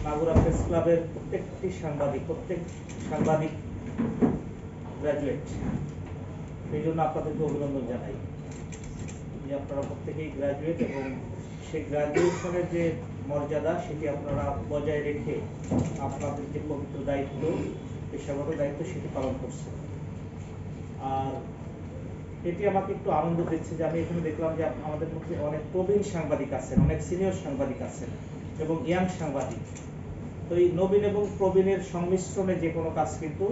Magura press ক্লাবের প্রত্যেক সাংবাদিক গ্রাজুয়েট, এই জন্য আপনাদেরকে অভিনন্দন জানাই যে আপনারা প্রত্যেকেই গ্রাজুয়েট এবং সেই গ্রাজুয়েশনের যে মর্যাদা সেটি আপনারা বজায় রেখে আপনাদের যে পবিত্র দায়িত্ব, পেশাগত দায়িত্ব সেটি পালন করছেন। আর এটি আমাকে একটু আনন্দ দিচ্ছে যে আমি এখানে দেখলাম যে আমাদের মধ্যে অনেক প্রবীণ সাংবাদিক আছেন, অনেক সিনিয়র সাংবাদিক আছেন এবং ইয়াং সাংবাদিক। তো এই নবীন এবং প্রবীণের সংমিশ্রণে যে কোনো কাজ কিন্তু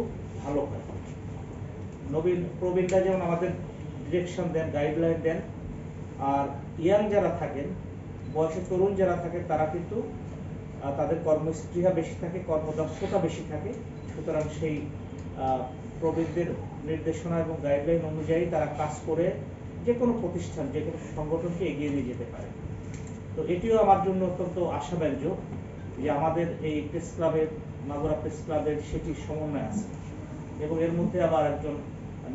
ভালো হয়। প্রবীণরা যেমন আমাদের ডিরেকশন দেন, গাইডলাইন দেন, আর ইয়াং যারা থাকেন, বয়সে তরুণ যারা থাকেন, তারা কিন্তু তাদের কর্মস্পৃহা বেশি থাকে, কর্মদক্ষতা বেশি থাকে। সুতরাং সেই প্রবীণদের নির্দেশনা এবং গাইডলাইন অনুযায়ী তারা কাজ করে যে কোনো প্রতিষ্ঠান, যে কোনো সংগঠনকে এগিয়ে নিয়ে যেতে পারে। তো এটিও আমার জন্য অত্যন্ত আশাব্যঞ্জক যে আমাদের এই প্রেস ক্লাবের, মাগুরা প্রেস ক্লাবের সেটি সমন্বয় আছে এবং এর মধ্যে আবার একজন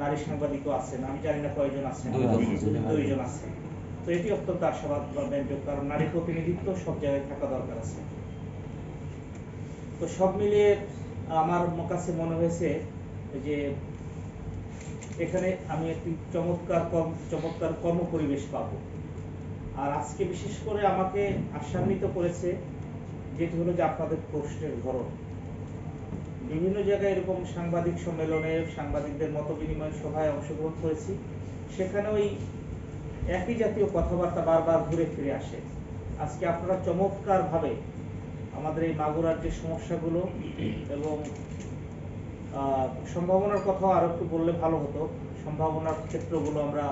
নারী সাংবাদিকও আছেন। আমি জানি না কয়জন আছেন, 2 জন আছেন। তো এটি অত্যন্ত আশাব্যঞ্জক, কারণ নারী প্রতিনিধিত্ব সব জায়গায় থাকা দরকার আছে। তো সব মিলিয়ে আমার কাছে মনে হয়েছে যে এখানে আমি একটি চমৎকার কর্ম পরিবেশ পাবো। আর আজকে বিশেষ করে আমাকে আশান্বিত করেছে যেটি হলো যে আপনাদের প্রশ্নের ধরন। বিভিন্ন জায়গায় এরকম সাংবাদিক সম্মেলনে, সাংবাদিকদের মত বিনিময় সভায় অংশগ্রহণ করেছি, সেখানে ওই একই জাতীয় কথাবার্তা বারবার ঘুরে ফিরে আসে। আজকে আপনারা চমৎকারভাবে আমাদের এই মাগুরার যে সমস্যাগুলো এবং সম্ভাবনার কথা আরো একটু বললে ভালো হতো। সম্ভাবনার ক্ষেত্রগুলো আমরা,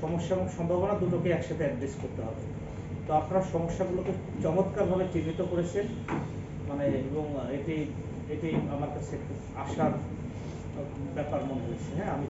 সমস্যা এবং সম্ভাবনা দুটোকে একসাথে অ্যাড্রেস করতে হবে। তো আপনারা সমস্যাগুলোকে চমৎকারভাবে চিহ্নিত করেছেন, মানে, এবং এটি আমার কাছে খুব আশার ব্যাপার মনে হয়েছে। হ্যাঁ, আমি